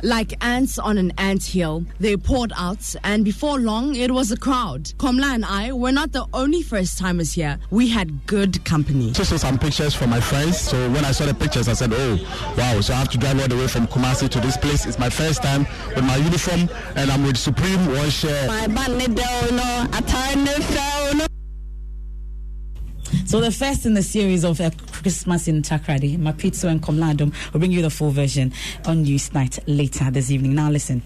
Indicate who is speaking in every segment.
Speaker 1: Like ants on an anthill, they poured out, and before long, it was a crowd. Komla and I were not the only first-timers here. We had good company.
Speaker 2: Just saw some pictures from my friends, so when I saw the pictures, I said, oh, wow, so I have to drive all the way from Kumasi to this place. It's my first time with my uniform, and I'm with Supreme One Share.
Speaker 3: So the first in the series of Christmas in Takrady, Mapitso and Komladum, will bring you the full version on Newsnight later this evening. Now listen.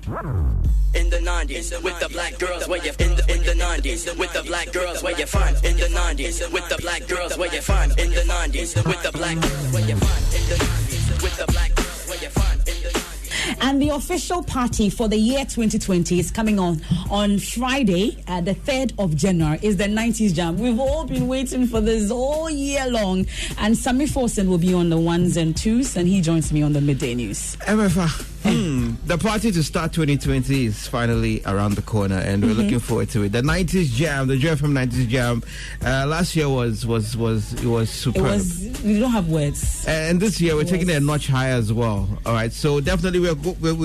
Speaker 4: In the 90s, with the black girls, where you in the 90s, with the black girls, where you find in the 90s, with the black girls, where you find in the 90s, with the black girls, where you find in the 90s, with the black girls, where you find in the 90s.
Speaker 3: And the official party for the year 2020 is coming on Friday, the 3rd of January, is the 90s Jam. We've all been waiting for this all year long. And Sammy Forsen will be on the ones and twos, and he joins me on the midday news.
Speaker 5: MFA. The party to start 2020 is finally around the corner, and we're looking forward to it. The 90s Jam, the Joy from 90s Jam, last year was superb.
Speaker 3: We don't have words.
Speaker 5: And this year we're taking it a notch higher as well. All right, so definitely we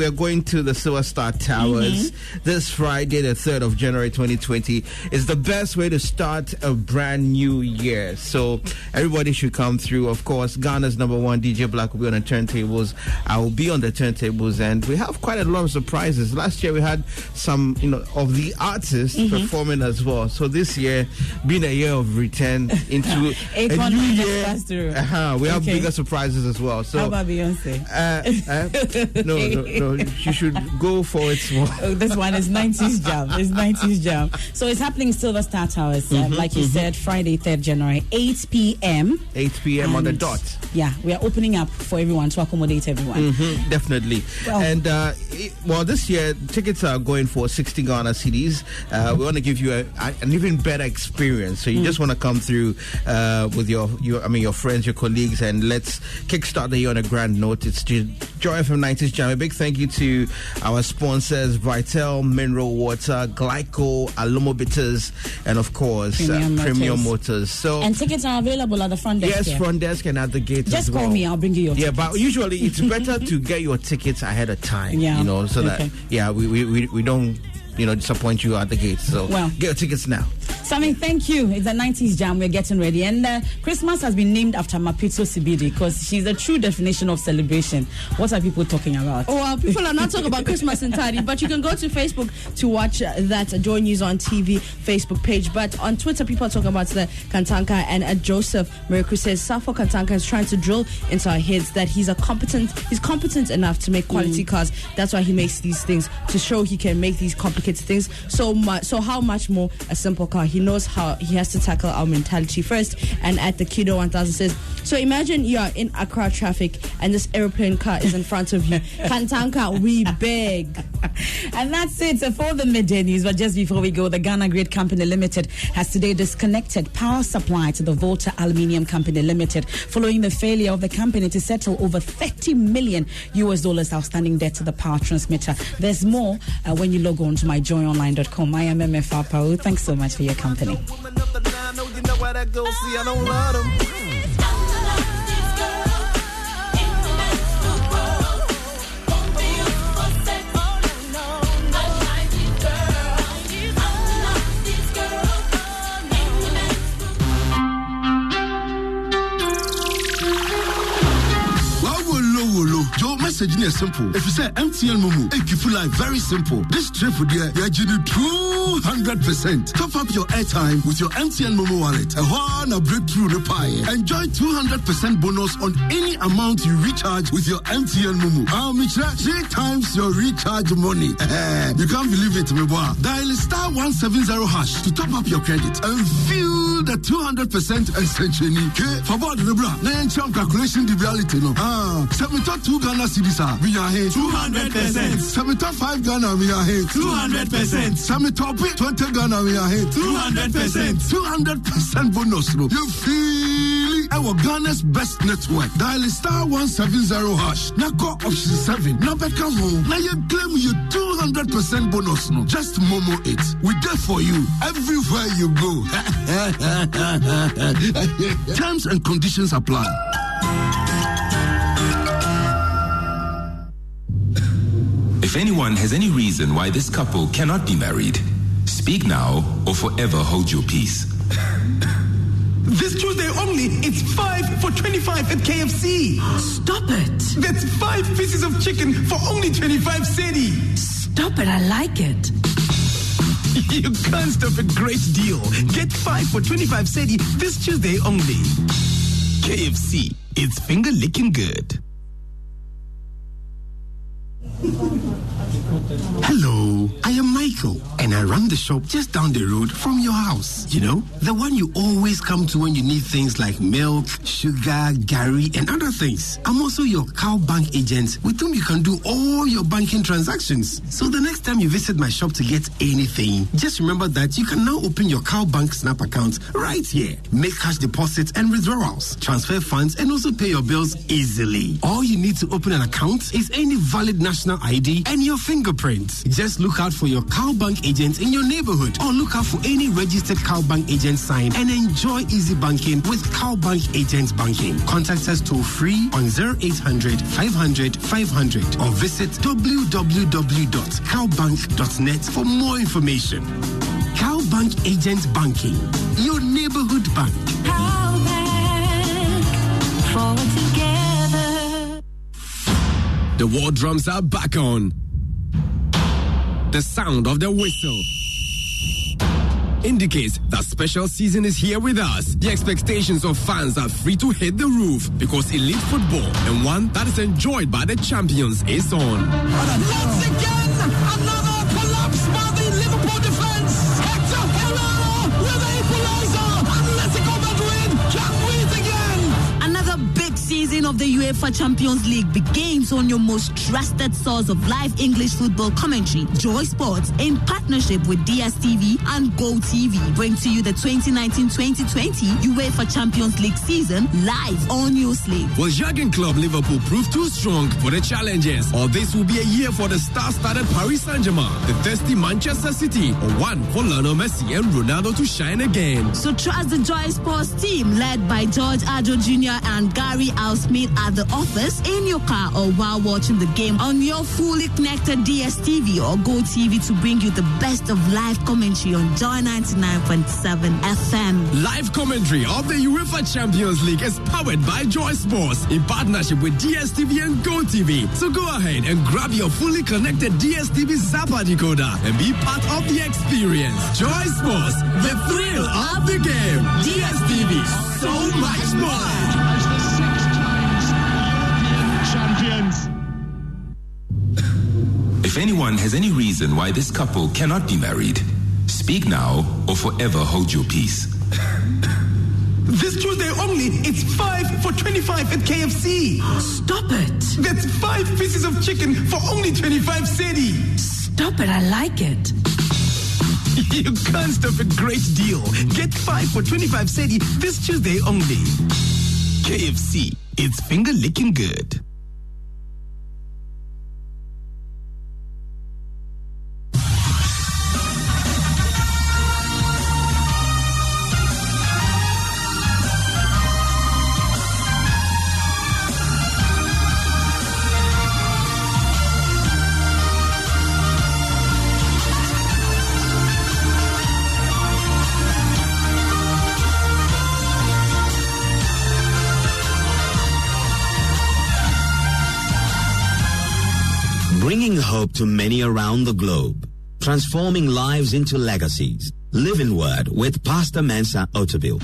Speaker 5: are going to the Silver Star Towers this Friday, the 3rd of January 2020. It's the best way to start a brand new year. So everybody should come through. Of course, Ghana's number one DJ Black will be on the turntables. I will be on the turntables. And we have quite a lot of surprises. Last year we had some, of the artists performing as well. So this year, being a year of return into a new year, we have bigger surprises as well. So
Speaker 3: how about Beyonce?
Speaker 5: No, she should go for it more.
Speaker 3: This one is 90s Jam. It's 90s Jam. So it's happening in Silver Star Towers, like you said, Friday, 3rd January, 8 p.m.
Speaker 5: 8 p.m. on the dot.
Speaker 3: Yeah, we are opening up for everyone to accommodate everyone.
Speaker 5: Definitely. Well, and this year tickets are going for 60 Ghana cedis. We want to give you an even better experience. So you just want to come through with your friends, your colleagues, and let's kickstart the year on a grand note. It's Joy FM 90s Jam. A big thank you to our sponsors: Vital Mineral Water, Glyco, Alomo Bitters, and of course Premium Motors. So
Speaker 3: and tickets are available at the front desk.
Speaker 5: Yes, front desk and at the gate.
Speaker 3: Just call me. I'll bring you your tickets.
Speaker 5: Yeah, but usually it's better to get your tickets ahead of time, so that we don't disappoint you at the gate. So get your tickets now.
Speaker 3: Sammy, thank you. It's the 90s Jam. We're getting ready. And Christmas has been named after Mapitso Sibidi because she's a true definition of celebration. What are people talking about?
Speaker 1: Oh, well, people are not talking about Christmas entirely, but you can go to Facebook to watch that Joy News on TV Facebook page. But on Twitter, people are talking about the Kantanka, and Joseph Miracle says Safo Kantanka is trying to drill into our heads that he's competent enough to make quality cars. That's why he makes these things, to show he can make these complicated things. So how much more a simple car? He knows how he has to tackle our mentality first. And at the Kido 1000 says, so imagine you are in Accra traffic and this airplane car is in front of you. Kantanka, we beg.
Speaker 3: And that's it for the midday news. But just before we go, the Ghana Grid Company Limited has today disconnected power supply to the Volta Aluminium Company Limited following the failure of the company to settle over $30 million outstanding debt to the power transmitter. There's more when you log on to myjoyonline.com. I am MFR Pau. Thanks so much for your company.
Speaker 6: Joe messaging is simple. If you say MTN Momo, it give you life very simple. This trip for there, you're getting 200%. Top up your airtime with your MTN Momo wallet. A one a breakthrough reply. Enjoy 200% bonus on any amount you recharge with your MTN Momo. I'll make sure 3 times your recharge money. You can't believe it, my boy. Dial *170# to top up your credit and feel the 200% essentially. Okay, for about the bra. Now calculation the reality no. 72 Ghana cedis we are here 200%. 75 Ghana we are here 200%. 20 Ghana we are here 200%. 200% bonus no. You feel our Ghana's best network. Dial *170#. Now go option 7. Now back home. Now you claim your 200% bonus no. Just Momo it. We there for you everywhere you go. Terms and conditions apply.
Speaker 7: If anyone has any reason why this couple cannot be married, speak now or forever hold your peace.
Speaker 8: This Tuesday only, it's 5 for 25 at KFC.
Speaker 9: Stop it.
Speaker 8: That's 5 pieces of chicken for only 25 cedi.
Speaker 9: Stop it, I like it.
Speaker 8: You can't stop a great deal. Get 5 for 25 cedi this Tuesday only. KFC, it's finger licking good.
Speaker 6: Hello, I am Michael, and I run the shop just down the road from your house. You know, the one you always come to when you need things like milk, sugar, gari, and other things. I'm also your Cow Bank agent with whom you can do all your banking transactions. So the next time you visit my shop to get anything, just remember that you can now open your Cow Bank Snap account right here. Make cash deposits and withdrawals, transfer funds, and also pay your bills easily. All you need to open an account is any valid national ID and your fingerprints. Just look out for your Cow Bank agent in your neighborhood or look out for any registered Cow Bank agent sign and enjoy easy banking with Cow Bank Agent Banking. Contact us toll free on 0800 500 500 or visit www.cowbank.net for more information. Cow Bank Agent Banking, your neighborhood bank.
Speaker 9: Cow Bank, forward together.
Speaker 10: The war drums are back on. The sound of the whistle indicates that special season is here with us. The expectations of fans are free to hit the roof because elite football and one that is enjoyed by the champions is on.
Speaker 8: Once again, another collapse by the Liverpool defense. Hector Herrera with a equalizer. Atletico Madrid can win again.
Speaker 11: Another big season of the UEFA Champions League begins on your most trusted source of live English football commentary, Joy Sports, in partnership with DSTV and GoTV. Bring to you the 2019-2020 UEFA Champions League season live on your slate.
Speaker 10: Will Jurgen Klopp Liverpool prove too strong for the challenges? Or this will be a year for the star-studded Paris Saint-Germain, the thirsty Manchester City, or one for Lionel Messi and Ronaldo to shine again?
Speaker 11: So trust the Joy Sports team led by George Adjo Jr. and Gary Al-Smith at the office, in your car, or while watching the game on your fully connected DSTV or GoTV to bring you the best of live commentary on Joy 99.7 FM.
Speaker 10: Live commentary of the UEFA Champions League is powered by Joy Sports in partnership with DSTV and GoTV. So go ahead and grab your fully connected DSTV Zappa decoder and be part of the experience. Joy Sports, the thrill of the game. DSTV, so much more.
Speaker 7: If anyone has any reason why this couple cannot be married, speak now or forever hold your peace.
Speaker 8: This Tuesday only, it's 5 for 25 at KFC.
Speaker 9: Stop it.
Speaker 8: That's 5 pieces of chicken for only 25 cedi.
Speaker 9: Stop it, I like it.
Speaker 8: You can't stop a great deal. Get 5 for 25 cedi this Tuesday only. KFC, it's finger licking good.
Speaker 12: Bringing hope to many around the globe. Transforming lives into legacies. Living Word with Pastor Mensa Otabil.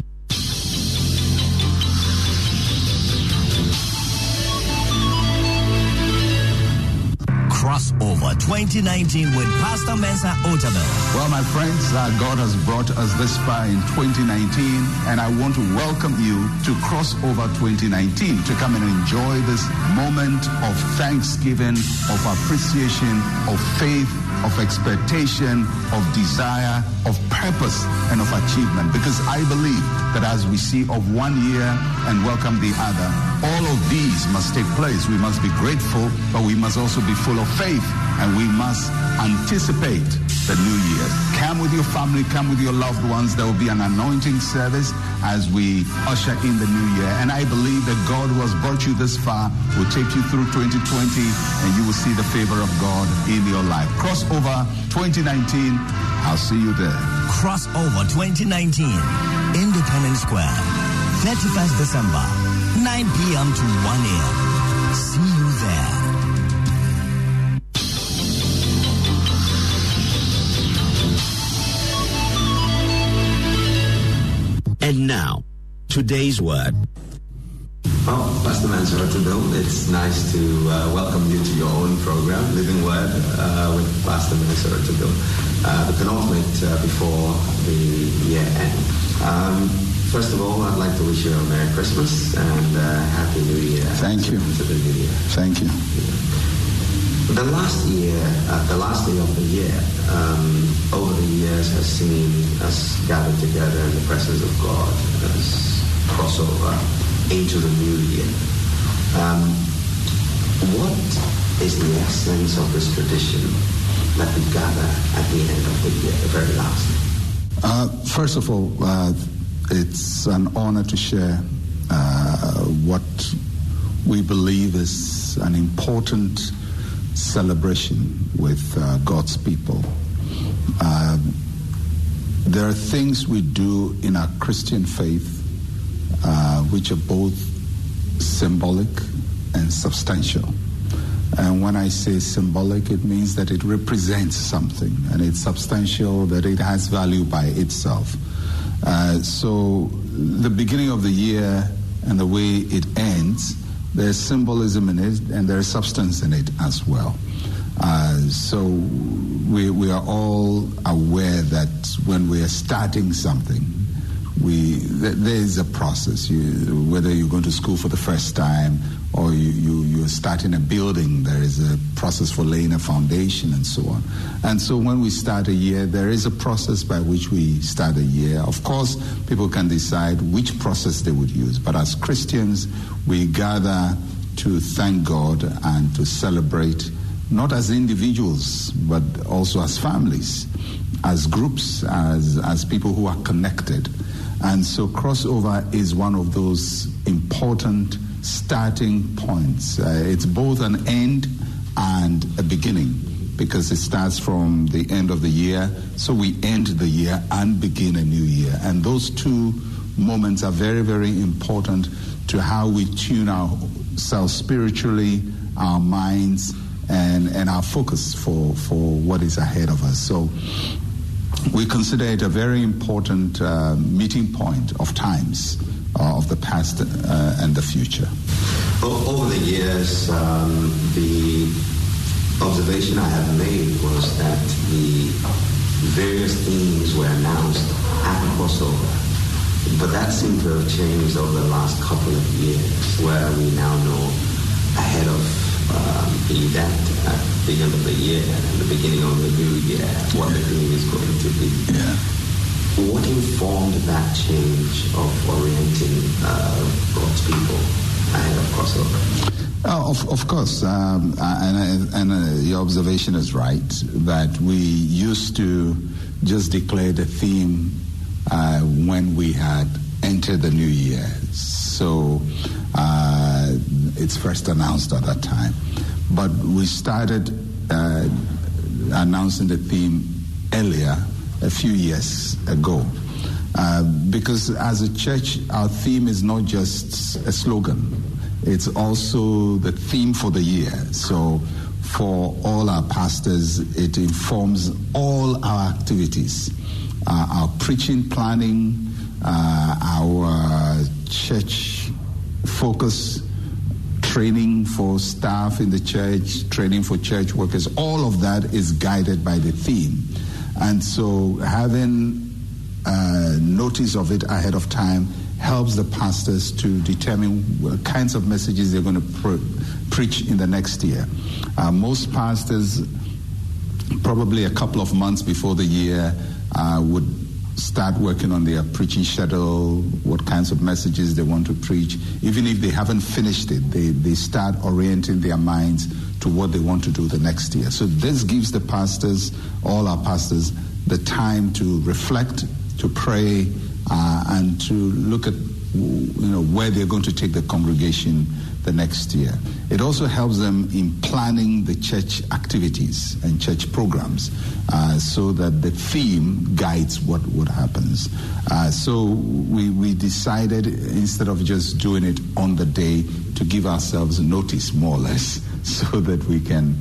Speaker 13: Crossover 2019 with Pastor Mensa Otabil.
Speaker 14: Well, my friends, God has brought us this far in 2019, and I want to welcome you to Crossover 2019 to come and enjoy this moment of thanksgiving, of appreciation, of faith, of expectation, of desire, of purpose, and of achievement. Because I believe that as we see of one year and welcome the other, all of these must take place. We must be grateful, but we must also be full of faith, and we must anticipate the new year. Come with your family, come with your loved ones. There will be an anointing service as we usher in the new year. And I believe that God who has brought you this far will take you through 2020 and you will see the favor of God in your life. Crossover 2019, I'll see you there.
Speaker 13: Crossover 2019, Independence Square, 31st December, 9 p.m. to 1 a.m. See you there.
Speaker 12: And now, today's word.
Speaker 15: Well, Pastor Mansour Otabil, it's nice to welcome you to your own program, Living Word, with Pastor Mansour Otabil, the penultimate before the year end. First of all, I'd like to wish you a Merry Christmas and Happy New Year.
Speaker 14: Thank you.
Speaker 15: To the new year.
Speaker 14: Thank you.
Speaker 15: The last day of the year, over the years has seen us gather together in the presence of God as crossover into the new year. What is the essence of this tradition that we gather at the end of the year, the very last?
Speaker 14: First of all, it's an honor to share what we believe is an important celebration with God's people. There are things we do in our Christian faith which are both symbolic and substantial. And when I say symbolic, it means that it represents something, and it's substantial, that it has value by itself. So the beginning of the year and the way it ends, there's symbolism in it and there's substance in it as well. So we are all aware that when we are starting something, there is a process. Whether you're going to school for the first time or you're starting a building, there is a process for laying a foundation and so on. And so when we start a year, there is a process by which we start a year. Of course, people can decide which process they would use. But as Christians, we gather to thank God and to celebrate, not as individuals, but also as families, as groups, as people who are connected. And so crossover is one of those important starting points. It's both an end and a beginning, because it starts from the end of the year, so we end the year and begin a new year. And those two moments are very, very important to how we tune ourselves spiritually, our minds, and our focus for what is ahead of us. So we consider it a very important meeting point of times of the past and the future.
Speaker 15: Over the years, the observation I have made was that the various themes were announced at crossover, but that seemed to have changed over the last couple of years, where we now know ahead of the event at the end of the year and the beginning of the new year what the theme is going to be.
Speaker 14: Yeah.
Speaker 15: What informed that change of orienting God's people ahead of crossover?
Speaker 14: Of course, and your observation is right, that we used to just declare the theme when we had entered the new year. So it's first announced at that time. But we started announcing the theme earlier, a few years ago. Because as a church, our theme is not just a slogan. It's also the theme for the year. So for all our pastors, it informs all our activities, our preaching planning, our church focus, training for staff in the church, training for church workers, all of that is guided by the theme. And so having notice of it ahead of time helps the pastors to determine what kinds of messages they're going to preach in the next year. Most pastors, probably a couple of months before the year, would start working on their preaching schedule, what kinds of messages they want to preach. Even if they haven't finished it, they start orienting their minds to what they want to do the next year. So this gives the pastors, all our pastors, the time to reflect, to pray, and to look at where they're going to take the congregation the next year. It also helps them in planning the church activities and church programs, so that the theme guides what happens. So we decided, instead of just doing it on the day, to give ourselves notice, more or less, so that we can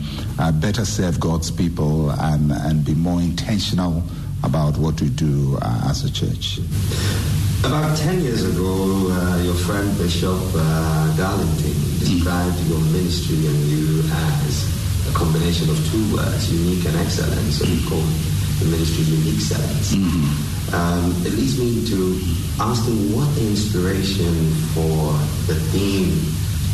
Speaker 14: better serve God's people and be more intentional about what we do as a church.
Speaker 15: About 10 years ago, your friend Bishop Darlington described your ministry and you as a combination of two words, unique and excellent. So we call the ministry Unique Excellence. It leads me to asking what the inspiration for the theme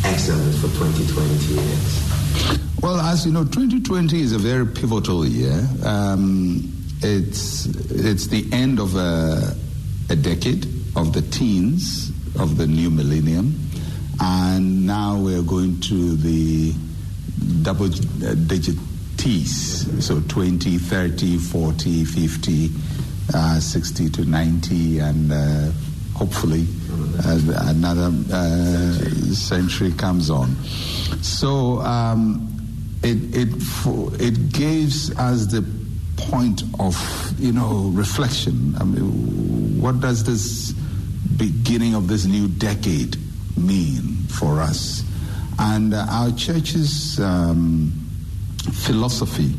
Speaker 15: excellence for 2020 is.
Speaker 14: Well, as you know, 2020 is a very pivotal year. It's the end of a decade of the teens of the new millennium, and now we're going to the double-digit T's, so 20, 30, 40, 50, 60 to 90, and hopefully another century comes on. So it gives us the point of reflection. I mean, what does this beginning of this new decade mean for us? And our church's philosophy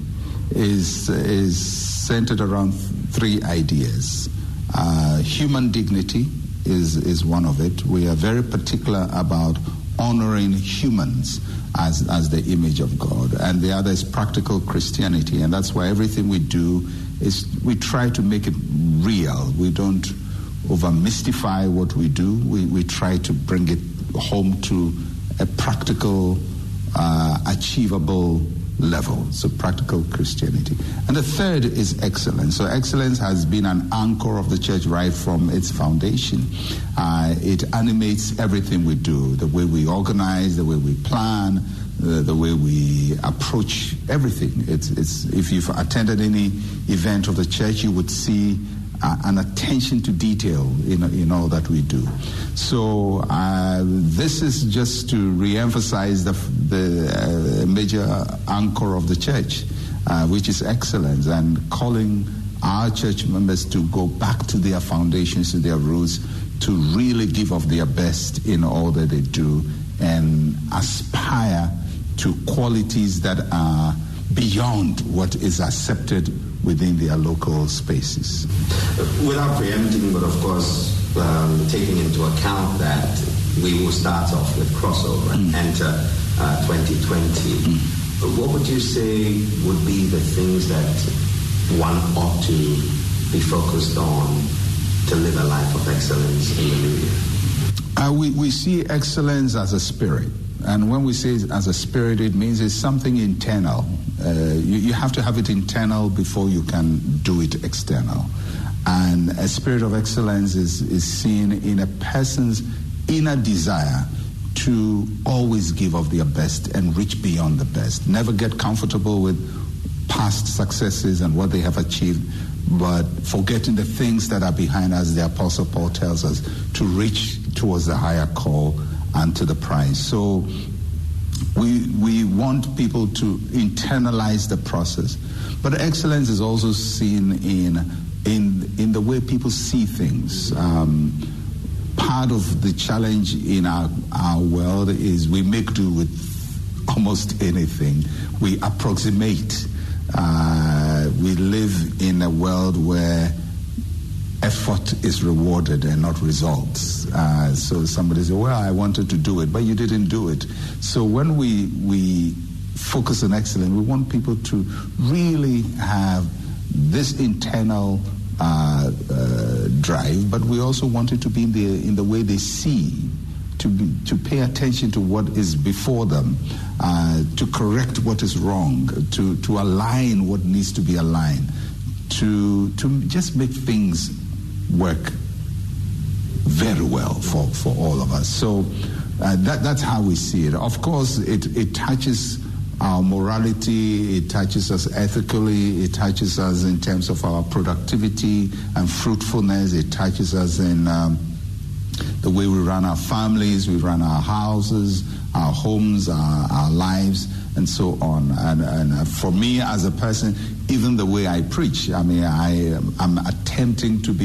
Speaker 14: is centered around three ideas. Human dignity is one of it. We are very particular about honoring humans as the image of God. And the other is practical Christianity, and that's why everything we do is we try to make it real. We don't over-mystify what we do. We try to bring it home to a practical, achievable level. So practical Christianity. And the third is excellence. So excellence has been an anchor of the church right from its foundation. It animates everything we do, the way we organize, the way we plan, the way we approach everything. It's if you've attended any event of the church, you would see an attention to detail in all that we do. So this is just to re-emphasize the major anchor of the church, which is excellence, and calling our church members to go back to their foundations, to their roots, to really give of their best in all that they do and aspire to qualities that are beyond what is accepted within their local spaces.
Speaker 15: Without preempting, but of course taking into account that we will start off with crossover and enter 2020, what would you say would be the things that one ought to be focused on to live a life of excellence in the new year?
Speaker 14: We see excellence as a spirit. And when we say it as a spirit, it means it's something internal. You have to have it internal before you can do it external. And a spirit of excellence is seen in a person's inner desire to always give of their best and reach beyond the best. Never get comfortable with past successes and what they have achieved, but forgetting the things that are behind us. The Apostle Paul tells us to reach towards the higher call and to the prize. So we want people to internalize the process. But excellence is also seen in the way people see things. Part of the challenge in our world is we make do with almost anything. We approximate. We live in a world where effort is rewarded and not results. So somebody says, well, I wanted to do it, but you didn't do it. So when we focus on excellence, we want people to really have this internal drive, but we also want it to be in the way they see, to pay attention to what is before them, to correct what is wrong, to align what needs to be aligned, to just make things work very well for all of us. So that's how we see it. Of course, it touches our morality, it touches us ethically, it touches us in terms of our productivity and fruitfulness, it touches us in the way we run our families, we run our houses, our homes, our lives, and so on. And for me as a person, even the way I preach, I mean, I'm attempting to be